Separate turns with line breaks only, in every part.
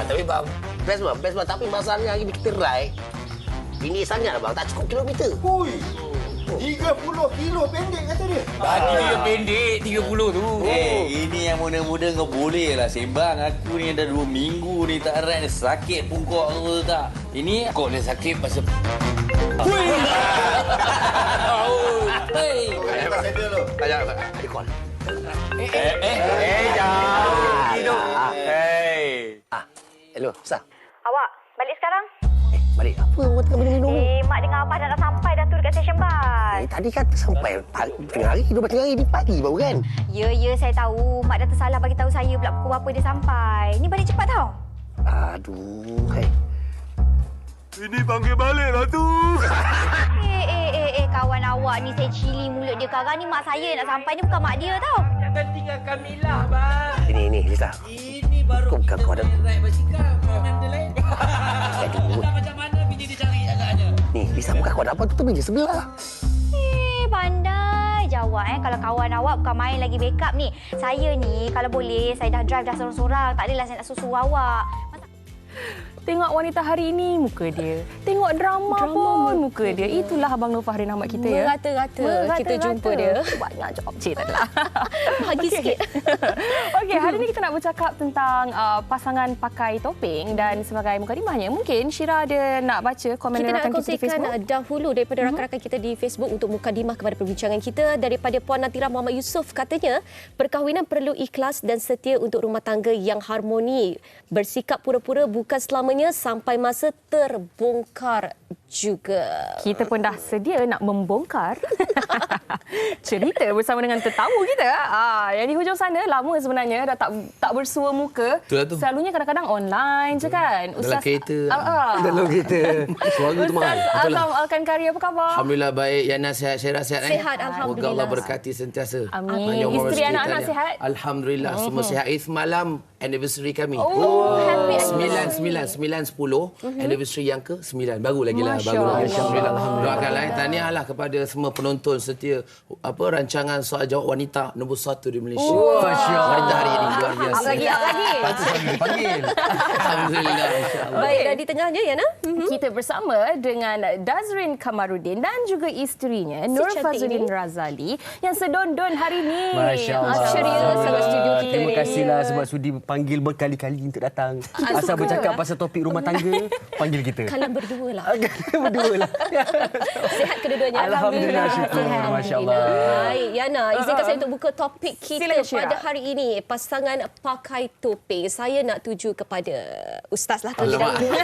Tapi bang, best bang. Tapi masalahnya hari kita ride, ini sangat bang, tak cukup kilometer.
Hui, 30 kilo pendek kata dia.
Tadi dia pendek 30 tu.
Ini yang muda-muda kau boleh lah sembang. Aku ni dah 2 minggu ni tak ride, sakit pungkok aku tak. Ini
Kau dah sakit pasal...
Ada call.
Jangan. Hidup.
Hello, Sah.
Awak, balik sekarang?
Balik apa? Awak tengah minum.
Mak dengan Abah dah nak sampai dah tu dekat stesen bas.
Tadi kata sampai tengah hari, 2 tengah hari, ni pagi baru kan?
Ya, saya tahu. Mak dah tersalah bagi tahu saya pula pukul berapa dia sampai. Ni balik cepat tau.
Aduh, hai.
Ini panggil balik lah tu.
Kawan awak ni saya cili mulut dia. Sekarang ni mak saya nak sampai ni bukan mak dia tau.
Jangan tinggalkan Mila, bang.
Ini, Lisa.
Ini baru
Kau bukan
kita
kau ada-
boleh ride basikal. Benda lain.
Aduh.
Macam mana bini dia cari agaknya?
Ni, Lisa bukan kau dapat tu meja sebelah.
Pandai jawab Kalau kawan awak bukan main lagi backup ni. Saya ni kalau boleh saya dah drive dah sorang-sorang. Tak adalah saya nak susu awak.
Tengok wanita hari ini, muka dia. Tengok drama pun, muka dia. Itulah Abang Nur Fahrin Ahmad kita ya.
Merata-rata kita jumpa dia.
Banyak job. Cik, tak adalah.
Bagi sikit.
Okey, hari ini kita nak bercakap tentang pasangan pakai topeng dan sebagai mukadimahnya. Mungkin Syira ada nak baca komen
Kita nak
rakan kita di
kongsikan
Facebook.
dahulu daripada rakan-rakan kita di Facebook untuk mukadimah kepada perbincangan kita. Daripada Puan Natira Muhammad Yusof katanya, perkahwinan perlu ikhlas dan setia untuk rumah tangga yang harmoni. Bersikap pura-pura bukan selamanya sampai masa terbongkar juga.
Kita pun dah sedia nak membongkar cerita bersama dengan tetamu kita. Yang di hujung sana lama sebenarnya dah tak bersua muka.
Itulah tu.
Selalunya kadang-kadang online je kan.
Dalam kereta.
Dalam kereta. Suara tu mahal.
Ustaz Azam Alkankari, apa khabar?
Alhamdulillah baik. Yana sihat, Syira sihat.
Sihat,
Moga
alhamdulillah.
Allah berkati sentiasa.
Amin.
Panjang umur
Isteri
rezeki
anak-anak
tanya.
sihat?
Alhamdulillah semua sihat. Semalam anniversary kami.
Happy
9-10 anniversary yang ke-9. Baru lagi lah.
Masya
Baru lagi.
Allah.
Alhamdulillah. Doakanlah tahniah lah kepada semua penonton setia rancangan soal jawab wanita nombor 1 di Malaysia. Wanita hari ini luar biasa.
Lagi.
Patut dipanggil.
Alhamdulillah. InsyaAllah.
Baik, dan di tengahnya Yana.
Kita bersama dengan Dazrin Kamarudin dan juga isterinya Nur
cantik
Fazlin
ini.
Razali yang sedondon hari ini.
Masya Allah.
Ceria sangat studio kita.
Terima
ni.
kasihlah sebab sudi panggil berkali-kali untuk datang. Asal bercakap pasal topik rumah tangga, panggil kita.
Kalian berdua lah.
Berdua lah.
Sihat kedua-duanya.
Alhamdulillah, syukur.
Sihat.
Masya Allah.
Baik, Yana, izinkan saya untuk buka topik kita
Silakan, Syira.
pada hari ini. Pasangan pakai topeng. Saya nak tuju kepada Ustaz lah. terlebih
Alamak.
dahulu.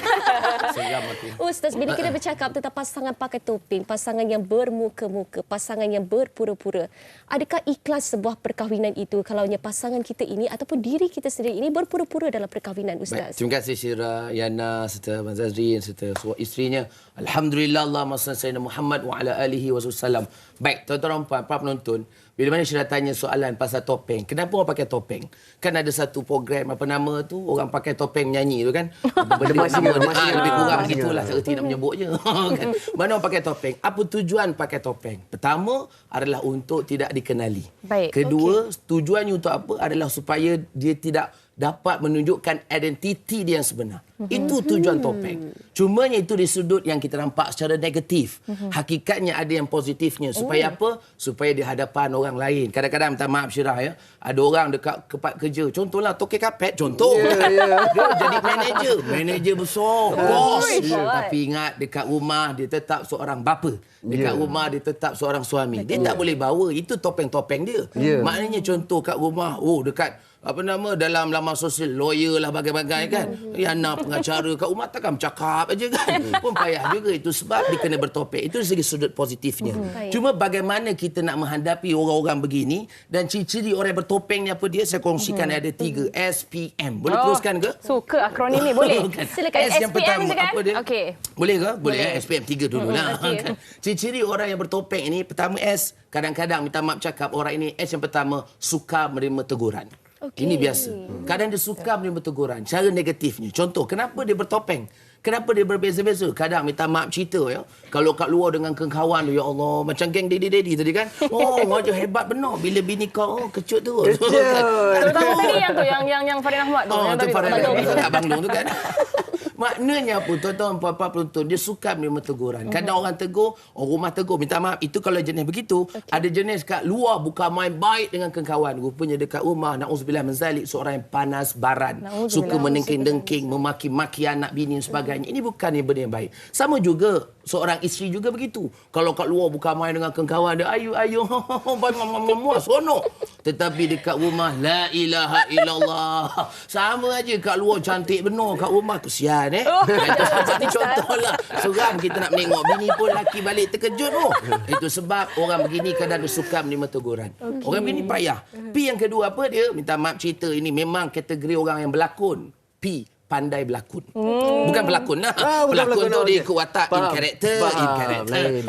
Seram aku.
Ustaz, bila kita bercakap tentang pasangan pakai topeng, pasangan yang bermuka-muka, pasangan yang berpura-pura, adakah ikhlas sebuah perkahwinan itu kalaunya pasangan kita ini ataupun diri kita sendiri ini berpura-pura dalam perkahwinan,
Baik,
Ustaz?
terima kasih Syira, Yana serta Abang Zazrin serta semua isterinya. Alhamdulillah, Allahumma salli ala Sayyidina Muhammad wa ala alihi wasallam. Baik, tuan-tuan dan puan, para penonton, bila mana Syira tanya soalan pasal topeng, kenapa orang pakai topeng? Kan ada satu program apa nama tu, orang pakai topeng nyanyi tu kan. Benda sama lebih kurang gitulah, saya tidak menyebutnya. Kan? Mana orang pakai topeng? Apa tujuan pakai topeng? Pertama adalah untuk tidak dikenali.
Baik.
Kedua, tujuannya untuk apa? Adalah supaya dia tidak dapat menunjukkan identiti dia yang sebenar. Itu tujuan topeng. Cumanya itu di sudut yang kita nampak secara negatif. Hakikatnya ada yang positifnya. Supaya apa? Supaya di hadapan orang lain. Kadang-kadang, minta maaf Syirah ya, ada orang dekat tempat kerja. Contohlah tokek kapet, contoh. Dia jadi manager besar, bos. Tapi ingat, dekat rumah dia tetap seorang bapa. Dekat rumah dia tetap seorang suami. Dia tak boleh bawa. Itu topeng-topeng dia. Maknanya contoh kat rumah, dekat dalam laman sosial, lawyer lah bagai-bagai kan. Yana pengacara kat rumah takkan bercakap aja kan. Pun payah juga. Itu sebab dia kena bertopeng. Itu dari segi sudut positifnya. Cuma bagaimana kita nak menghadapi orang-orang begini dan ciri-ciri orang yang bertopeng ni apa dia, saya kongsikan ada 3 SPM. Boleh teruskan ke?
Suka akronim ni, boleh.
Silakan.
S yang
SPM
pertama
je kan?
apa dia?
Okey.
Boleh ke? Boleh. SPM 3 dululah.
Okey.
Kan? Ciri-ciri orang yang bertopeng ini, pertama S, kadang-kadang minta maaf cakap orang ini, S yang pertama suka menerima teguran. Ini biasa. Kadang dia suka menerima teguran. Cara negatifnya. Contoh, kenapa dia bertopeng? Kenapa dia berbeza-beza? Kadang minta maaf cerita ya. Kalau kat luar dengan kawan tu, ya Allah, macam geng daddy tadi kan. Oh, wajah hebat benar. Bila bini kau kecut tu.
Terutama tadi yang tu, yang Farin Ahmad tu.
Oh,
yang
tu
tadi
Farhan
tu.
Ahmad kat Banglong tu kan. Maknanya apa? Tuan-tuan, puan-puan penonton, dia suka menerima teguran. Kadang orang tegur, orang rumah tegur, minta maaf. Itu kalau jenis begitu. Ada jenis kat luar bukan main baik dengan kawan. Rupanya dekat rumah, na'udzubillah min zalik, seorang yang panas baran. Suka menengking-dengking, memaki-maki anak bini dan sebagainya. Ini bukan benda yang baik. Sama juga, seorang isteri juga begitu. Kalau kat luar bukan main dengan kawan dia, ayu, sonok. Tetapi dekat rumah, la ilaha illallah. Sama aja kat luar cantik benar, kat rumah kesian Itu contohlah. Seram kita nak menengok bini pun laki balik terkejut Itu sebab orang begini kadang dia suka menerima teguran. Orang begini payah. P yang kedua apa dia? Minta maaf cerita ini memang kategori orang yang berlakon. P, pandai berlakon. Bukan pelakon lah. Pelakon tu dia ikut watak, in character.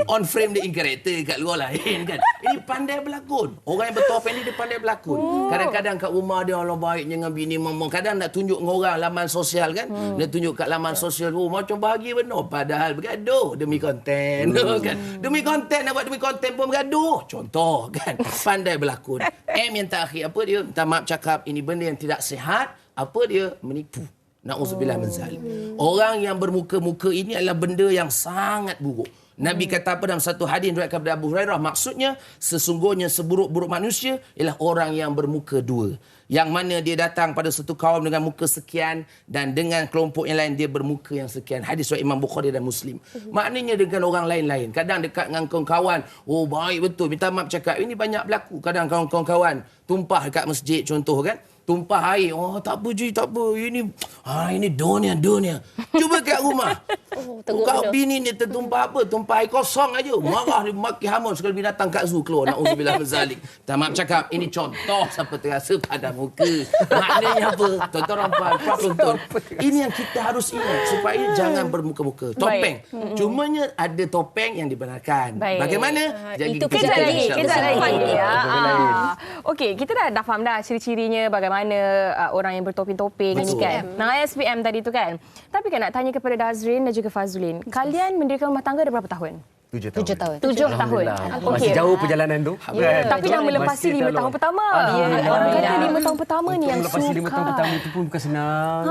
On frame dia in character, kat luar lain kan. Ini pandai berlakon. Orang yang bertopeng ni dia pandai berlakon. Kadang-kadang kat rumah dia Allah baiknya dengan bini mama. Kadang nak tunjuk dengan orang laman sosial kan. Dia tunjuk kat laman sosial, macam bahagia benar. Padahal bergaduh demi konten kan. Demi konten, nak buat demi konten pun bergaduh. Contoh kan. Pandai berlakon. M yang terakhir apa dia? Minta maaf cakap ini benda yang tidak sihat. Apa dia? Menipu. Na'udzubillah min zalik. Orang yang bermuka-muka ini adalah benda yang sangat buruk. Nabi kata apa dalam satu hadis riwayat daripada Abu Hurairah, maksudnya sesungguhnya seburuk-buruk manusia ialah orang yang bermuka dua. Yang mana dia datang pada satu kaum dengan muka sekian dan dengan kelompok yang lain dia bermuka yang sekian. Hadis riwayat Imam Bukhari dan Muslim. Maknanya dengan orang lain-lain. Kadang dekat dengan kawan-kawan, oh baik betul, minta maaf cakap. Ini banyak berlaku. Kadang kawan-kawan tumpah dekat masjid contoh kan. Tumpah air. Oh, tak apa je, tak apa. Ini dunia. Cuba kat rumah. Kau bini ni tertumpah apa? Tumpah air kosong aja. Marah dia maki hamun sekali binatang kat zoo keluar. Na'udzubillah min zalik. Tak maaf cakap, ini contoh siapa terasa pada muka. Maknanya apa? Tuan-tuan puan-puan. Ini yang kita harus ingat supaya jangan bermuka-muka. Topeng. Cumanya ada topeng yang dibenarkan. Bagaimana?
Itu
Kejap lagi.
lagi.
Okey, kita dah faham dah ciri-cirinya bagaimana orang yang bertopeng-topeng ini kan. SPM tadi tu kan. Tapi kan nak tanya kepada Dazrin dan juga Fazlin. Kalian mendirikan rumah tangga dah berapa tahun?
7 tahun.
7 tahun.
Masih jauh perjalanan tu.
Tapi dah melepasi 5 tahun pertama. Orang kata 5 tahun pertama ni yang
melepasi
sukar.
5 tahun pertama itu pun bukan senang.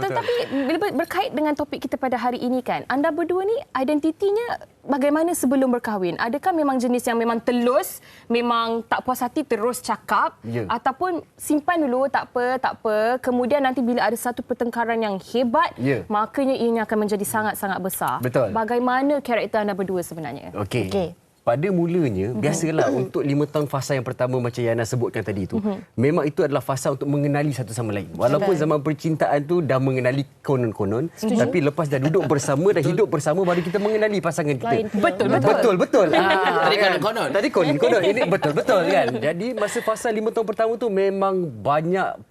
Tapi bila berkait dengan topik kita pada hari ini kan, anda berdua ni identitinya bagaimana sebelum berkahwin? Adakah memang jenis yang memang telus, memang tak puas hati terus cakap, ataupun simpan dulu tak apa, kemudian nanti bila ada satu pertengkaran yang hebat, makanya ianya akan menjadi sangat-sangat besar.
Betul.
Bagaimana karakter anda berdua sebenarnya?
Okey. Pada mulanya, biasalah untuk 5 tahun fasa yang pertama macam Yana sebutkan tadi itu, memang itu adalah fasa untuk mengenali satu sama lain. Walaupun zaman percintaan tu dah mengenali konon-konon, tapi lepas dah duduk bersama, dah hidup bersama, baru kita mengenali pasangan kita. Betul.
Tadi konon-konon.
Tadi konon-konon. Ini betul-betul kan. Jadi masa fasa 5 tahun pertama tu memang banyak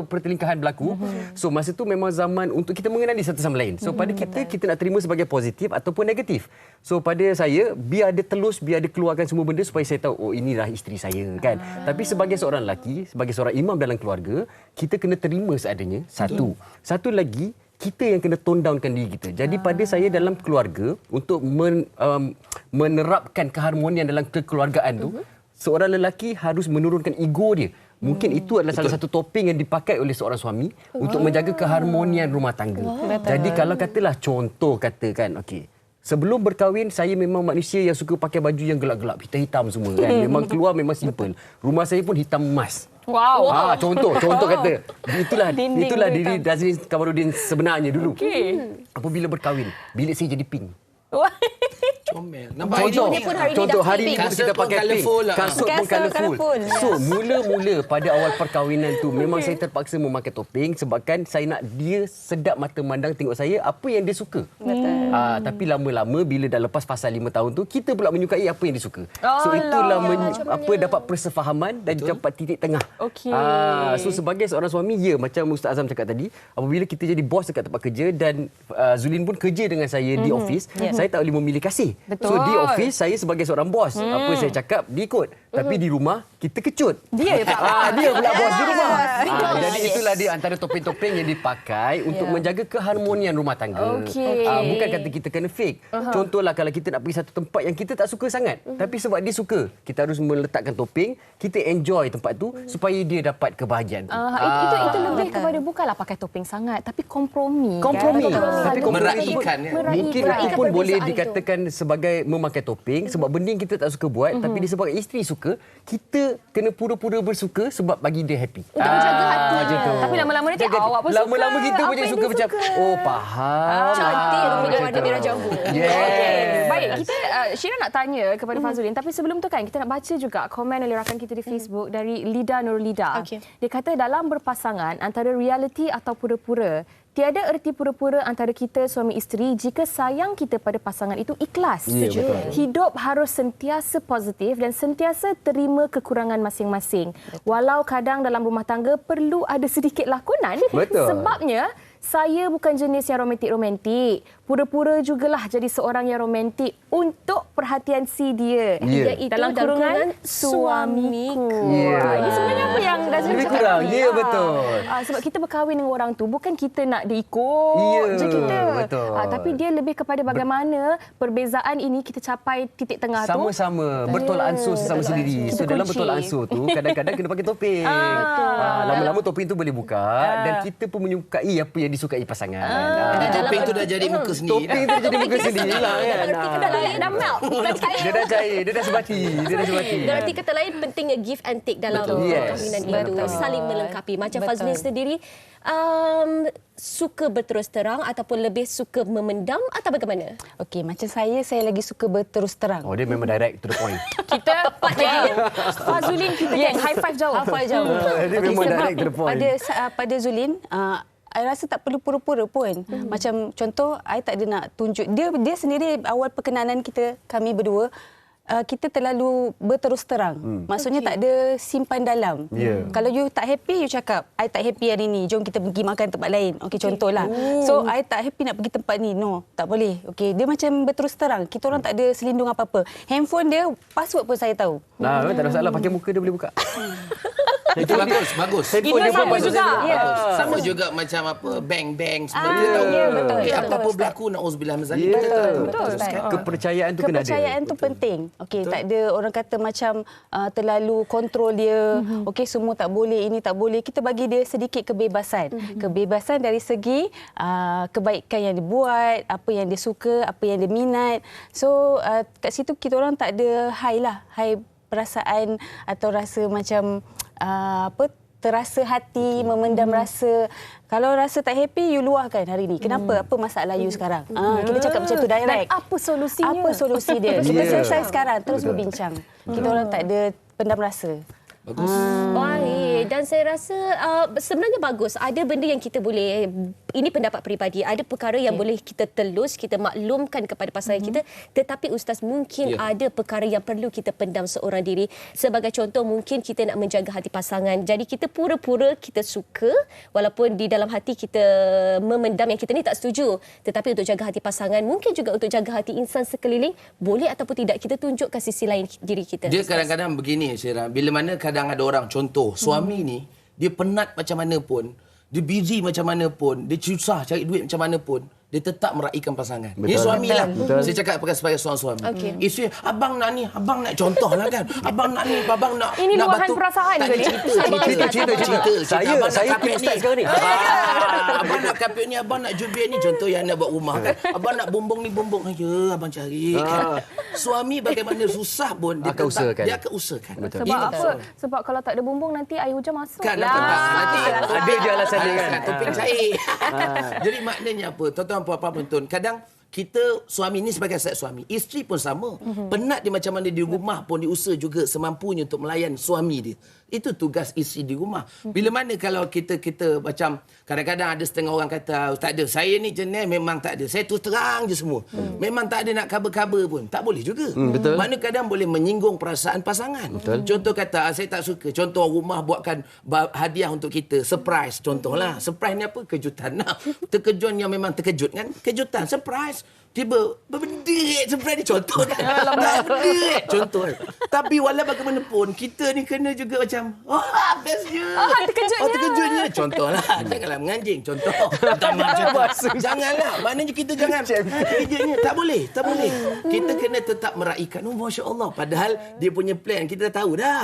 pertelingkahan berlaku. So masa tu memang zaman untuk kita mengenali satu sama lain. So pada kita nak terima sebagai positif ataupun negatif. So pada saya, biar dia telus, biar dia keluarkan semua benda supaya saya tahu, oh inilah isteri saya kan. Tapi sebagai seorang lelaki, sebagai seorang imam dalam keluarga, kita kena terima seadanya. Satu lagi, kita yang kena tone downkan diri kita. Jadi pada saya dalam keluarga, untuk menerapkan keharmonian dalam kekeluargaan tu, seorang lelaki harus menurunkan ego dia. Mungkin itu adalah salah satu topeng yang dipakai oleh seorang suami untuk menjaga keharmonian rumah tangga. Jadi kalau katalah contoh katakan, okey, sebelum berkahwin saya memang manusia yang suka pakai baju yang gelap-gelap, hitam-hitam semua kan. Memang keluar memang simple. Rumah saya pun hitam emas.
Wow.
Contoh kata. Itulah diri Dazrin Kamarudin sebenarnya dulu. Apabila berkahwin, bilik saya jadi pink.
Comel. Nampak
Contoh hari ni kita pakai pink.
Kasut
Kasut pun colourful. So mula-mula pada awal perkahwinan tu memang saya terpaksa memakai topeng sebabkan saya nak dia sedap mata mandang tengok saya apa yang dia suka. Tapi lama-lama bila dah lepas fasa 5 tahun tu, kita pula menyukai apa yang dia suka. So itulah dapat persefahaman dan dapat titik tengah.
Okey.
So sebagai seorang suami, macam Ustaz Azam cakap tadi, apabila kita jadi bos dekat tempat kerja dan Zulin pun kerja dengan saya di office, saya tak boleh memilih kasih.
Betul.
So di office saya sebagai seorang bos, apa saya cakap dia ikut. Tapi di rumah kita kecut.
Dia tak
dia pula bos di rumah. Jadi itulah dia antara topeng-topeng yang dipakai untuk menjaga keharmonian rumah tangga.
Okey.
Bukan kata kita kena fake. Contohlah kalau kita nak pergi satu tempat yang kita tak suka sangat, tapi sebab dia suka, kita harus meletakkan topeng, kita enjoy tempat tu supaya dia dapat kebahagiaan tu.
Itu lebih kepada bukanlah pakai topeng sangat, tapi kompromi.
Kompromi.
Kan?
Tapi kompromi
Meraihkan, ya.
mungkin itu pun boleh dikatakan sebagai memakai topeng sebab benda yang kita tak suka buat, tapi disebabkan isteri suka, kita kena pura-pura bersuka sebab bagi dia happy.
Untuk menjaga hati.
Macam tu.
Tapi lama-lama nanti awak pun suka.
Lama-lama kita pun
apa
jadi
yang
suka
dia
macam,
suka.
oh faham.
Cantik rupanya
Macam
warna
tu.
merah jambu.
Okey. Baik, kita Syira nak tanya kepada Fazulin, tapi sebelum tu kan kita nak baca juga komen oleh rakan kita di Facebook dari Lida Nurlida.
Okey.
Dia kata dalam berpasangan antara realiti atau pura-pura, tiada erti pura-pura antara kita suami isteri jika sayang kita pada pasangan itu ikhlas.
Ya, betul.
Hidup harus sentiasa positif dan sentiasa terima kekurangan masing-masing. Walau kadang dalam rumah tangga perlu ada sedikit lakonan.
Betul.
Sebabnya saya bukan jenis yang romantik-romantik. Pura-pura jugalah jadi seorang yang romantik untuk perhatian si dia.
Ya.
Iaitu
Dalam kurungan suamiku.
Ya.
Ini sebenarnya apa yang Dazrin
Lebih
cakap
kurang.
tadi.
Ya, betul.
Sebab kita berkahwin dengan orang tu bukan kita nak diikut je kita.
Betul.
Tapi dia lebih kepada bagaimana perbezaan ini kita capai titik tengah tu.
Sama-sama bertolak ansur sesama sendiri. So
Itu
dalam
kunci.
bertolak ansur tu kadang-kadang kena pakai topeng. Lama-lama topeng tu boleh buka dan kita pun menyukai apa yang disukai pasangan.
Jadi topeng tu dah jadi muka sendiri.
Topeng tu jadi muka sendiri lah kan.
Kata lain dah melt.
Dia dah cair, dia dah sebati.
Dalam arti kata lain pentingnya give and take dalam perkahwinan itu. Saling melengkapi. Macam Fazlin sendiri suka berterus terang ataupun lebih suka memendam atau bagaimana?
Okey, macam saya lagi suka berterus terang.
Oh, dia memang direct to the point.
Kita Fazulin kita geng high five jauh.
Hafal jauh.
Dia memang
sebab
direct to the point.
pada Zulin, I rasa tak perlu pura-pura pun. Macam contoh, I tak ada nak tunjuk. Dia sendiri awal perkenalan kita, kami berdua, kita terlalu berterus terang. Maksudnya tak ada simpan dalam.
Yeah.
Kalau you tak happy, you cakap, I tak happy hari ni, jom kita pergi makan tempat lain. Okey, contohlah. So, I tak happy nak pergi tempat ni. No, tak boleh. Okey, dia macam berterus terang. Kita orang tak ada selindung apa-apa. Handphone dia, password pun saya tahu.
Nah, tak ada masalah. Pakai muka dia boleh buka.
Itu bagus.
Handphone dia pun
sama
password
juga.
dia boleh buka.
Sama juga macam apa bank semua kita tahu.
ya, betul, betul,
Apa-apa
Ustaz.
berlaku nauzubillah min zalik
Ya,
kita tahu.
Betul, Ustaz.
Kepercayaan tu kena ada.
Kepercayaan tu penting. Okey, tak ada orang kata macam terlalu kontrol dia. Okey, semua tak boleh, ini tak boleh. Kita bagi dia sedikit kebebasan. Kebebasan dari segi kebaikan yang dia buat, apa yang dia suka, apa yang dia minat. So, kat situ kita orang tak ada high perasaan atau rasa macam terasa hati, memendam rasa. Kalau rasa tak happy, you luahkan hari ni. Kenapa? Apa masalah you sekarang? Kita cakap macam tu direct.
Dan apa solusinya?
Apa solusi dia? Kita selesai sekarang, terus berbincang. Kita orang tak ada pendam rasa.
Bagus.
Baik, dan saya rasa sebenarnya bagus. Ada benda yang kita boleh, ini pendapat peribadi, ada perkara yang boleh kita telus, kita maklumkan kepada pasangan kita, tetapi Ustaz mungkin ada perkara yang perlu kita pendam seorang diri. Sebagai contoh, mungkin kita nak menjaga hati pasangan. Jadi kita pura-pura kita suka, walaupun di dalam hati kita memendam yang kita ni tak setuju. Tetapi untuk jaga hati pasangan, mungkin juga untuk jaga hati insan sekeliling, boleh ataupun tidak kita tunjukkan sisi lain diri kita.
Dia kadang-kadang begini, Syirah. Bila mana kadang ada orang, contoh, suami ni, dia penat macam mana pun, dia busy macam mana pun, dia susah cari duit macam mana pun, dia tetap meraihkan pasangan. Ini suami lah. Saya cakap sebagai seorang suami. Isteri, abang nak ni, abang nak contoh lah kan. Abang nak ni, abang nak...
Ini
nak
luahan perasaan ke ni?
Cerita.
Saya tu ustaz sekarang ni.
Abang nak kapit ni, abang nak jubir ni. Contoh yang nak buat rumah kan. Abang nak bumbung ni, bumbung. Ya, abang cari. Kan? Suami bagaimana susah pun, dia
akan usahakan.
Dia akan usahakan.
Betul.
Sebab apa? Sebab kalau tak ada bumbung nanti air hujan masuk.
Kan nanti
Ada je alasan dia kan.
topeng cair. Jadi maknanya apa? Tuan-tuan puan-puan penonton, kadang kita suami ni sebagai aset suami. Isteri pun sama. Penat dia macam mana di rumah pun dia usaha juga semampunya untuk melayan suami dia. Itu tugas isteri di rumah. Bila mana kalau kita macam kadang-kadang ada setengah orang kata, tak ada, saya ni jenis memang tak ada. Saya terus terang je semua. Memang tak ada nak cover-cover pun. Tak boleh juga.
Betul.
Mana kadang boleh menyinggung perasaan pasangan. Betul. Contoh kata, saya tak suka. Contoh rumah buatkan hadiah untuk kita. Surprise contohlah. Surprise ni apa? Kejutan. Nah, terkejut yang memang terkejut kan? Kejutan, surprise. Tiba benda surprise ni contoh kan. Benda contoh kan. Tapi walau bagaimanapun kita ni kena juga macam bestnya. Terkejutnya. Contohlah. Janganlah menganjing. Contoh. Janganlah. Maknanya kita jangan terkejutnya. Tak boleh. Kita kena tetap meraihkan. Oh, Masya Allah. Padahal dia punya plan kita dah tahu dah.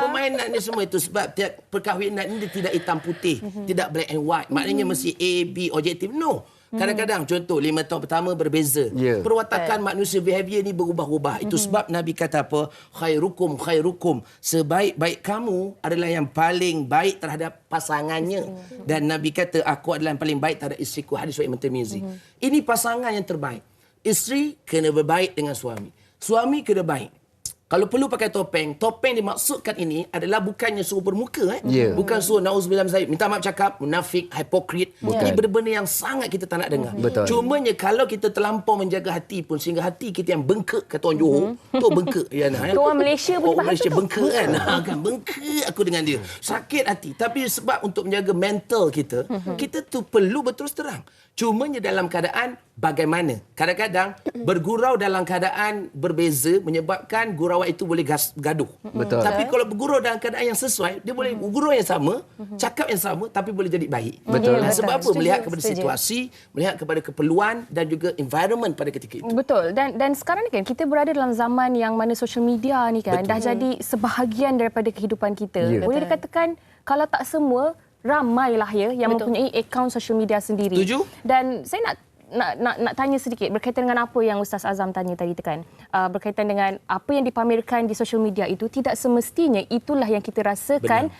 Permainan ni semua itu sebab tiap perkahwinan ni dia tidak hitam putih. Tidak black and white. Maknanya mesti A, B, objektif. No. Kadang-kadang contoh 5 tahun pertama berbeza. Perwatakan manusia behavior ni berubah-ubah. Itu sebab Nabi kata apa? Khairukum. Sebaik-baik kamu adalah yang paling baik terhadap pasangannya. Dan Nabi kata aku adalah yang paling baik terhadap isteriku. Hadis riwayat Imam Tirmizi. Ini pasangan yang terbaik. Isteri kena berbaik dengan suami. Suami kena baik. Kalau perlu pakai topeng, topeng dimaksudkan ini adalah bukannya suruh bermuka. Bukan suruh na'udzubillah min zalik. Minta maaf cakap, munafik, hipokrit. Ini benda-benda yang sangat kita tak nak dengar. Cumanya kalau kita terlampau menjaga hati pun, sehingga hati kita yang bengkak, kata orang Johor, tu bengkak.
Orang Malaysia pun
orang Malaysia bengkak kan. Kan bengkak aku dengan dia. Sakit hati. Tapi sebab untuk menjaga mental kita, kita tu perlu berterus terang. Cumanya dalam keadaan bagaimana. Kadang-kadang bergurau dalam keadaan berbeza menyebabkan gurauan itu boleh gaduh.
Betul.
Tapi kalau bergurau dalam keadaan yang sesuai, dia boleh gurau yang sama, cakap yang sama tapi boleh jadi baik.
Betul.
Sebab apa? Melihat kepada situasi, melihat kepada keperluan dan juga environment pada ketika itu.
Betul. Dan sekarang ni kan kita berada dalam zaman yang mana social media ni kan dah jadi sebahagian daripada kehidupan kita. Boleh dikatakan kalau tak semua, ramailah yang mempunyai akaun social media sendiri.
Setuju?
Dan saya nak tanya sedikit berkaitan dengan apa yang Ustaz Azam tanya tadi kan. Berkaitan dengan apa yang dipamerkan di social media itu tidak semestinya itulah yang kita rasakan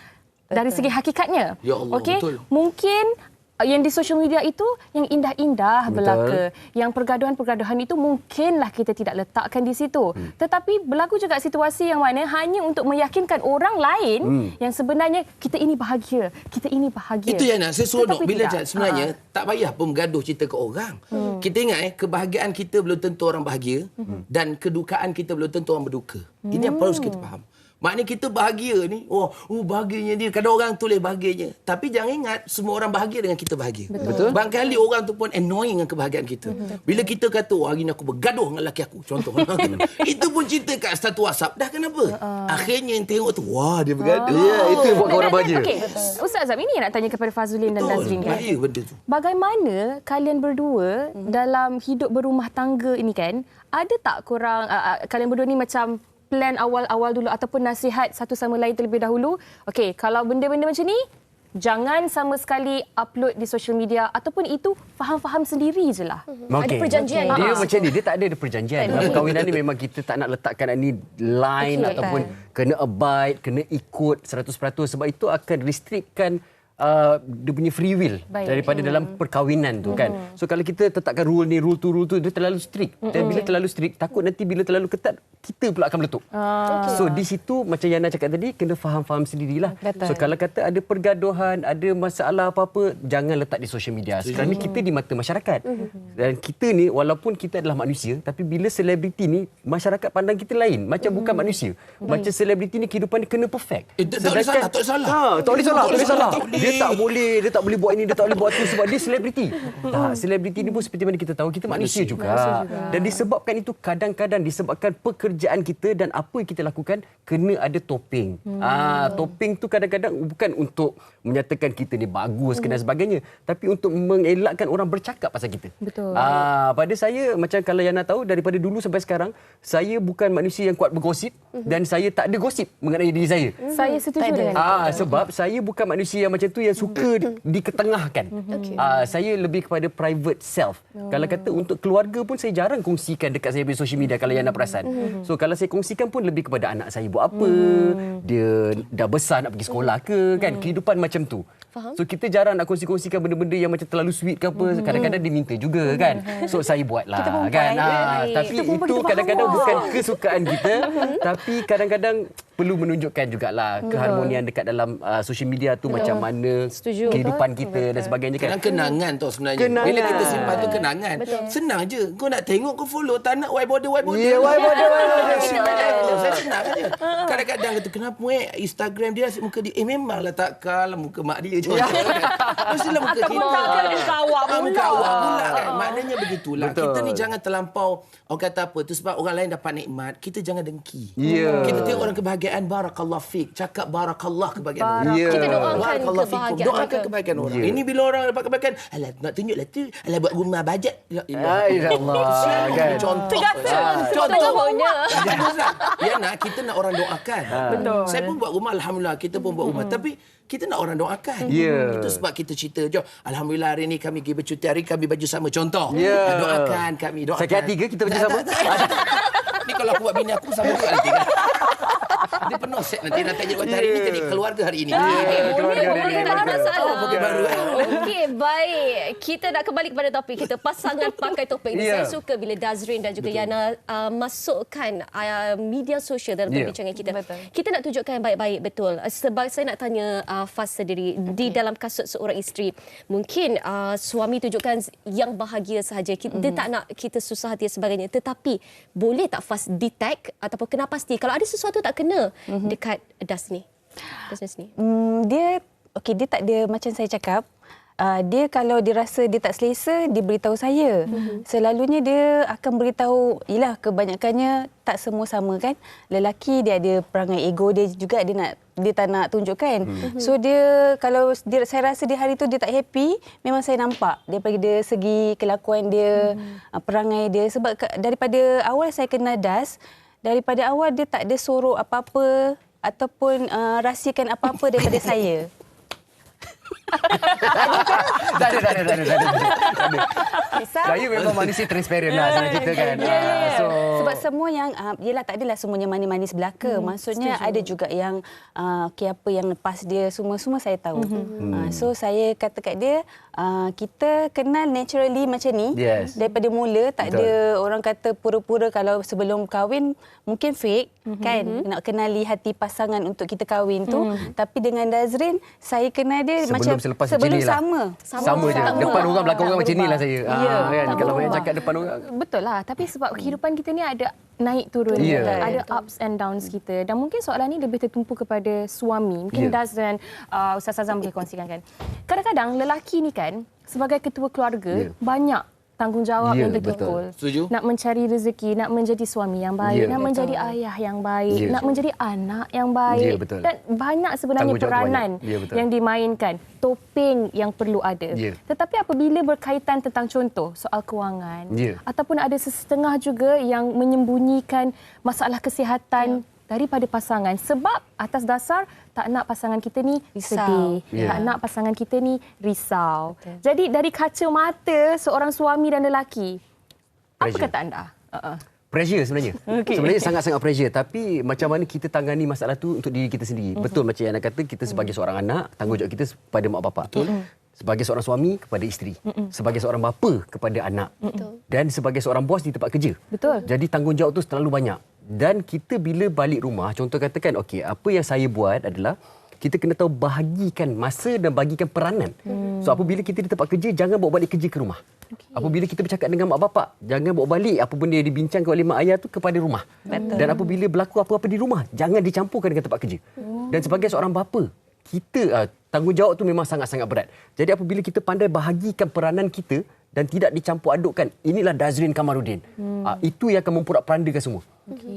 dari segi hakikatnya.
Ya Allah, betul.
Mungkin yang di social media itu yang indah-indah belaka. Yang pergaduhan-pergaduhan itu mungkinlah kita tidak letakkan di situ. Tetapi berlaku juga situasi yang mana hanya untuk meyakinkan orang lain yang sebenarnya kita ini bahagia. Kita ini bahagia.
Itu yang nak saya seronok. Bila
tidak.
sebenarnya tak payah pun bergaduh cerita ke orang. Kita ingat kebahagiaan kita belum tentu orang bahagia dan kedukaan kita belum tentu orang berduka. Ini yang perlu kita faham. Maknanya kita bahagia ni, bahagianya dia. Kadang orang tulis bahagianya. Tapi jangan ingat, semua orang bahagia dengan kita bahagia.
Betul.
Barangkali orang tu pun annoying dengan kebahagiaan kita. Bila kita kata, hari ni aku bergaduh dengan lelaki aku. Contoh. Itu pun cerita kat status WhatsApp. Dah kenapa? Akhirnya yang tengok tu, dia bergaduh.
Itu yang buatkan orang bahagia.
Okey, Ustaz Azam, ini yang nak tanya kepada Fazlin dan Nazrin kan.
Bahaya benda tu.
Bagaimana kalian berdua dalam hidup berumah tangga ini kan, ada tak korang, kalian berdua ni macam plan awal-awal dulu ataupun nasihat satu sama lain terlebih dahulu? Okey, kalau benda-benda macam ni, jangan sama sekali upload di social media ataupun itu faham-faham sendiri je lah.
Ada perjanjian.
Dia macam ni, dia tak ada perjanjian. Dalam perkahwinan ni memang kita tak nak letakkan ni line ataupun kena abide, kena ikut 100% sebab itu akan restrictkan dia punya free will daripada dalam perkahwinan tu kan. So kalau kita tetapkan rule tu dia terlalu strict. Dan bila terlalu strict, takut nanti bila terlalu ketat kita pula akan meletup. So di situ macam Yana cakap tadi, kena faham-faham sendirilah. So kalau kata ada pergaduhan, ada masalah apa-apa, jangan letak di social media. Sekarang ni kita di mata masyarakat. Dan kita ni walaupun kita adalah manusia, tapi bila selebriti ni masyarakat pandang kita lain, macam bukan manusia. Macam selebriti ni kehidupan dia kena perfect.
Tak boleh salah.
Tak boleh salah. Dia tak boleh buat ini, dia tak boleh buat itu sebab dia selebriti. Selebriti ni pun seperti mana kita tahu, kita manusia juga. Dan disebabkan itu kadang-kadang disebabkan pekerjaan kita dan apa yang kita lakukan kena ada topeng. Topeng tu kadang-kadang bukan untuk menyatakan kita ni bagus dan sebagainya, tapi untuk mengelakkan orang bercakap pasal kita.
Betul.
Pada saya macam kalau Yana tahu daripada dulu sampai sekarang, saya bukan manusia yang kuat bergosip dan saya tak ada gosip mengenai diri saya.
Saya setuju dengan itu.
Sebab saya bukan manusia yang macam tu tu yang suka diketengahkan. Saya lebih kepada private self. Kalau kata untuk keluarga pun saya jarang kongsikan dekat saya punya social media kalau yang nak perasan. So kalau saya kongsikan pun lebih kepada anak saya buat apa, dia dah besar nak pergi sekolah ke, kan, kehidupan macam tu.
Faham.
So kita jarang nak kongsi-kongsikan benda-benda yang macam terlalu sweet ke apa. Kadang-kadang dia minta juga kan. So saya buatlah kan. Tapi itu kadang-kadang bukan kesukaan kita, tapi kadang-kadang perlu menunjukkan jugalah keharmonian dekat dalam social media tu macam mana kehidupan kita dan sebagainya kan.
Kenangan tau sebenarnya.
Kenangan.
Bila kita simpan tu kenangan. Senang je. Kau nak tengok, kau follow. Tak nak white border.
Ya, white border.
Saya senang je. Kadang-kadang kata, kenapa Instagram dia asyik muka dia? Memanglah takkanlah muka mak dia je. Mestilah muka kita.
Muka awak
Muka awak pula kan. Maknanya begitulah. Kita ni jangan terlampau, orang kata apa tu, sebab orang lain dapat nikmat, kita jangan dengki. Kita tengok orang kebahagiaan, barakallah fik. Cakap barakallah kebahagiaan orang.
Kita doakan
Barakallah fikum.
kebahagiaan
Doakan
mereka.
kebahagiaan orang. Ini bila orang dapat kebahagiaan, alah nak tunjuklah tu, alah buat rumah bajet.
InsyaAllah kan.
Contohnya.
Yana, kita nak orang doakan.
Betul.
Saya pun buat rumah, alhamdulillah. Kita pun buat rumah. Tapi kita nak orang doakan. Itu sebab kita cerita, jom, alhamdulillah hari ni kami pergi bercuti, hari kami baju sama. Contoh. Doakan kami. Doakan.
Sakit hati ke kita baju sama?
Ni kalau aku buat bini aku sama juga nanti kan. Dia penuh set nanti nak tanya hari ni jadi keluarga hari ini.
Boleh, tak ada masalah.
Pokok baru.
Okey, baik. Kita nak kembali kepada topik kita. Pasangan pakai topeng ni. Saya suka bila Dazrin dan juga Yana masukkan media sosial dalam perbincangan kita. Kita nak tunjukkan yang baik-baik, betul. Sebab saya nak tanya Faz sendiri. Di dalam kasut seorang isteri, mungkin suami tunjukkan yang bahagia sahaja. Dia tak nak kita susah hati dan sebagainya. Tetapi, boleh tak Faz detect ataupun kena pasti kalau ada sesuatu tak kena dekat Das ni?
Dia tak ada macam saya cakap. Dia kalau dia rasa dia tak selesa, dia beritahu saya. Selalunya dia akan beritahu, yelah kebanyakannya tak semua sama kan. Lelaki dia ada perangai ego dia juga, dia tak nak tunjukkan. So dia kalau saya rasa di hari tu dia tak happy, memang saya nampak daripada segi kelakuan dia, perangai dia. Sebab daripada awal saya kenal Das, daripada awal dia tak ada sorok apa-apa ataupun rahsiakan apa-apa daripada saya.
Tak ada. Saya memang manusia transparent lah dengan kita kan.
Sebab semua yang yelah tak adalah semuanya manis-manis belaka. Maksudnya ada juga yang apa yang lepas dia semua saya tahu. So saya kata kat dia, kita kenal naturally macam ni. Daripada mula tak ada orang kata pura-pura kalau sebelum kahwin mungkin fake kan. Nak kenali hati pasangan untuk kita kahwin tu. Tapi dengan Dazrin saya kenal dia sebelum sama
je. Depan orang, belakang orang macam inilah saya. Kan? Kalau banyak cakap depan orang.
Betul lah. Tapi sebab kehidupan kita ni ada naik turun. Ada ups and downs kita. Dan mungkin soalan ni lebih tertumpu kepada suami. Mungkin Daz dan Ustaz Azam boleh kongsikan kan. Kadang-kadang lelaki ni kan sebagai ketua keluarga banyak tanggungjawab yang terpikul. Nak mencari rezeki, nak menjadi suami yang baik, nak menjadi ayah yang baik, nak menjadi anak yang baik. Dan banyak sebenarnya peranan yang dimainkan. Topeng yang perlu ada. Tetapi apabila berkaitan tentang contoh soal kewangan ataupun ada sesetengah juga yang menyembunyikan masalah kesihatan daripada pasangan sebab atas dasar tak nak pasangan kita ni sedih, tak nak pasangan kita ni risau. Jadi dari kacamata seorang suami dan lelaki, apa kata anda?
Pressure sebenarnya. Sebenarnya sangat-sangat pressure. Tapi macam mana kita tangani masalah tu untuk diri kita sendiri. Betul macam yang anda kata, kita sebagai seorang anak, tanggungjawab kita kepada mak bapak. Sebagai seorang suami kepada isteri. Sebagai seorang bapa kepada anak. Dan sebagai seorang bos di tempat kerja. Jadi tanggungjawab tu terlalu banyak. Dan kita bila balik rumah, contoh katakan, okey, apa yang saya buat adalah kita kena tahu bahagikan masa dan bagikan peranan. So apabila kita di tempat kerja, jangan bawa balik kerja ke rumah. Apabila kita bercakap dengan mak bapak, jangan bawa balik apa benda yang dibincangkan oleh mak ayah tu kepada rumah. Dan apabila berlaku apa-apa di rumah, jangan dicampurkan dengan tempat kerja. Dan sebagai seorang bapa, kita tanggungjawab tu memang sangat-sangat berat. Jadi apabila kita pandai bahagikan peranan kita dan tidak dicampur adukkan, inilah Dazrin Kamaruddin. Itu yang akan memporak-perandakan semua.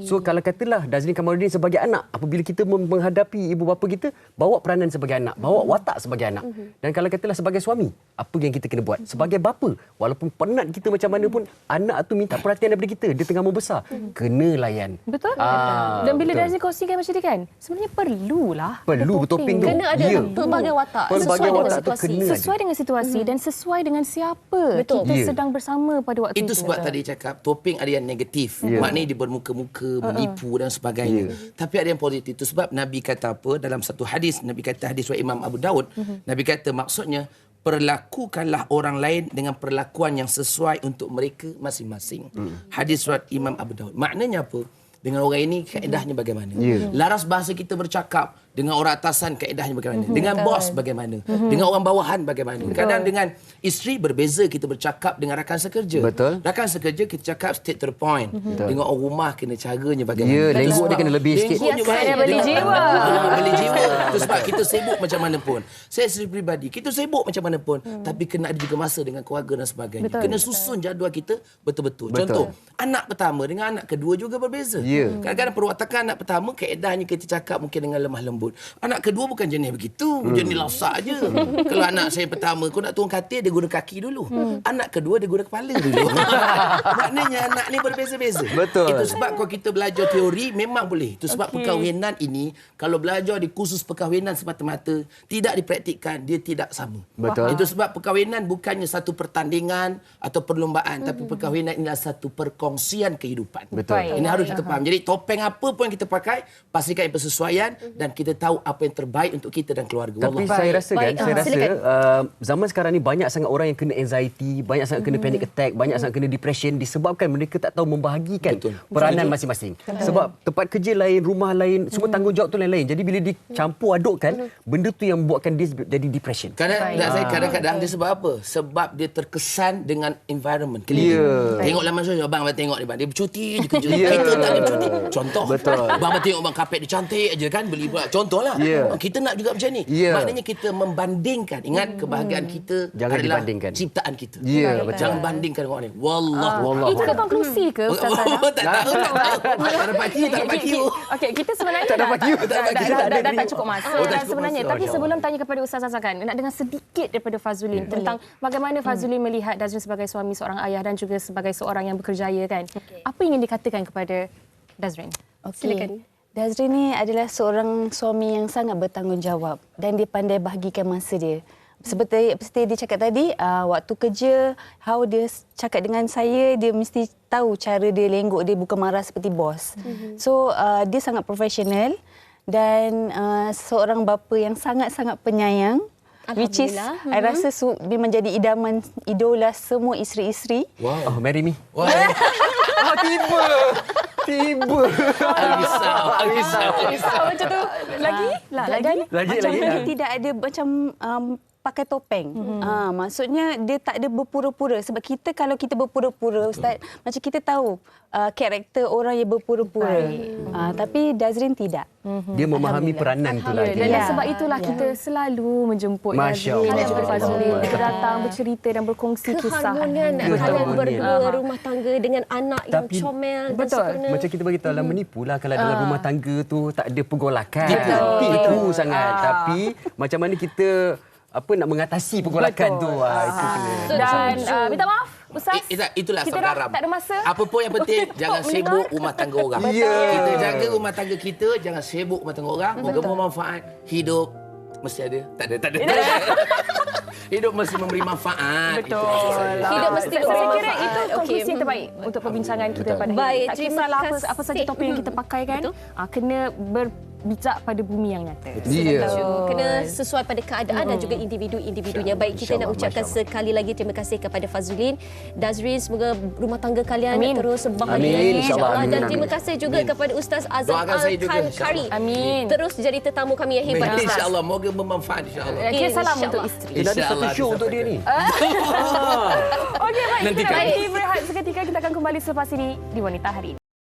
So kalau katalah Dazrin Kamaruddin sebagai anak, apabila kita menghadapi ibu bapa kita, bawa peranan sebagai anak, bawa watak sebagai anak. Dan kalau katalah sebagai suami, apa yang kita kena buat? Sebagai bapa, walaupun penat kita macam mana pun, anak tu minta perhatian daripada kita, dia tengah membesar, kena layan.
Betul. Dan bila Dazrin kongsikan macam ni kan, sebenarnya perlulah.
Perlu bertopeng tu.
Kena ada pelbagai watak
Pelbagai
sesuai dengan
watak tu
situasi.
kena ada.
Sesuai dengan situasi dan sesuai dengan siapa
Betul.
kita
Ya.
sedang bersama pada waktu itu.
Itu sebab tadi cakap topeng ada yang negatif. Maknanya dia bermuka-muka, menipu dan sebagainya. Tapi ada yang positif. Itu sebab Nabi kata apa dalam satu hadis, Nabi kata hadis riwayat Imam Abu Daud, Nabi kata maksudnya perlakukanlah orang lain dengan perlakuan yang sesuai untuk mereka masing-masing. Hadis riwayat Imam Abu Daud. Maknanya apa? Dengan orang ini kaedahnya bagaimana? Laras bahasa kita bercakap dengan orang atasan kaedahnya bagaimana? Dengan bos bagaimana? Dengan orang bawahan bagaimana? Kadang dengan isteri berbeza kita bercakap dengan rakan sekerja.
Betul.
Rakan sekerja kita cakap straight to the point. Dengan orang rumah kena caranya bagaimana?
Ya, lengguk dia kena lebih sikit.
Lengguknya baik.
Dia beli jiwa.
Beli jiwa. Itu sebab kita sibuk macam mana pun. Saya sendiri peribadi, kita sibuk macam mana pun. Tapi kena ada juga masa dengan keluarga dan sebagainya. Kena susun jadual kita betul-betul. Contoh, anak pertama dengan anak kedua juga berbeza.
Ya.
Kadang-kadang perwatakan anak pertama, kaedahnya kita cakap mungkin dengan lemah lembut. Anak kedua bukan jenis begitu. Jenis lausak je. Kalau anak saya pertama, kau nak turun katil, dia guna kaki dulu. Anak kedua, dia guna kepala dulu. Maknanya anak ni berbeza-beza.
Betul.
Itu sebab kalau kita belajar teori, memang boleh. Itu sebab perkahwinan ini, kalau belajar di kursus perkahwinan semata-mata, tidak dipraktikkan, dia tidak sama.
Betul.
Itu sebab perkahwinan bukannya satu pertandingan atau perlombaan, tapi perkahwinan inilah satu perkongsian kehidupan.
Betul.
Ini harus kita faham. Jadi topeng apa pun yang kita pakai, pastikan yang bersesuaian dan kita tahu apa yang terbaik untuk kita dan keluarga.
Tapi
Wallah.
saya rasa kan, saya rasa
silakan.
zaman sekarang ni banyak sangat orang yang kena anxiety, banyak sangat kena panic attack, banyak sangat kena depression disebabkan mereka tak tahu membahagikan peranan masing-masing. Sebab tempat kerja lain, rumah lain, semua tanggungjawab tu lain-lain. Jadi bila dicampur adukkan, benda tu yang buatkan dia jadi depression.
Kadang-kadang dia sebab apa? Sebab dia terkesan dengan environment. Tengok laman sosial, abang tengok ni bang, dia bercuti je kerja. Kita tak ada bercuti. Contoh.
Betul.
Abang tengok bang kapet dia cantik aja kan, beli pula. Contohlah. Kita nak juga macam ni. Maknanya kita membandingkan. Ingat kebahagiaan kita
Jangan
adalah
dibandingkan.
ciptaan kita.
Betul.
Jangan bandingkan dengan orang lain. Wallah.
Itu konklusi ke Ustaz Sana?
Tak tahu. Tak dapat Q.
Okey, kita sebenarnya
Tak dapat you, tak dapat you.
dah tak cukup masa.
Oh, tak
Dan
cukup
sebenarnya,
masa.
tapi
Oh,
sebelum tanya kepada Ustaz Azhar, nak dengar sedikit daripada Fazlin tentang bagaimana Fazlin melihat Dazrin sebagai suami, seorang ayah dan juga sebagai seorang yang berkerjaya kan. Apa yang ingin dikatakan kepada Dazrin?
Silakan. Dazrin ni adalah seorang suami yang sangat bertanggungjawab dan dia pandai bahagikan masa dia. Seperti dia cakap tadi, waktu kerja, how dia cakap dengan saya, dia mesti tahu cara dia lenggok, dia bukan marah seperti bos. So, dia sangat profesional dan seorang bapa yang sangat-sangat penyayang. Which is, I rasa dia menjadi idola semua isteri-isteri.
Oh, marry me.
Wah.
Tiba.
Risau.
Macam tu. Lagi?
Lagi.
Dia tidak ada macam pakai topeng. Maksudnya dia tak ada berpura-pura. Sebab kalau kita berpura-pura, Ustaz, macam kita tahu karakter orang yang berpura-pura. Tapi Dazrin tidak.
Dia memahami peranan tu lagi.
Dan sebab itulah kita selalu menjemput
Masya
Dazrin dan
Allah.
juga Fazlin. Kita datang bercerita dan berkongsi kisah.
Keharmonian kalian berdua rumah tangga dengan anak yang
Tapi-
comel dan
Betul.
sempurna.
Macam kita bagi tahu lah menipulah kalau dalam rumah tangga tu tak ada pergolakan.
Betul.
Tipu sangat. Tapi macam mana kita nak mengatasi pergolakan tu. Itu kena.
Dan minta maaf Ustaz.
Itulah
kita
asam
dah
garam.
tak ada masa.
Apa pun yang penting, jangan sibuk rumah tangga orang.
Ya.
Kita jaga rumah tangga kita, jangan sibuk rumah tangga orang. Moga bermanfaat. Hidup mesti ada. Tak ada. Hidup mesti memberi manfaat.
Betul.
Hidup mesti
Saya
memberi
kira
manfaat.
itu konklusi
Okey.
yang terbaik untuk perbincangan kita pada hari
Baik,
ini. Tak
terima
kisahlah
kasih.
apa saja topik yang kita pakai kan. Kena berbijak pada bumi yang nyata.
Ya.
Kena sesuai pada keadaan dan juga individu-individunya. Baik, kita nak
InsyaAllah,
ucapkan
Masya
sekali lagi terima kasih kepada Fazlin, Dazrin. Semoga rumah tangga kalian
Amin.
terus bahagia.
Amin, insyaAllah.
Dan
Amin,
terima
amin.
kasih juga kepada Ustaz Azam
Doakan saya juga,
Al-Kari.
Amin.
Terus jadi tetamu kami yang hebat, Ustaz.
InsyaAllah, moga bermanfaat insyaAllah.
Kira salam
InsyaAllah.
untuk isteri.
Kita ada satu
InsyaAllah
show untuk dia ni.
Okey, baik.
Nantikan.
Kita nak berehat seketika. Kita akan kembali selepas ini di Wanita Hari Ini.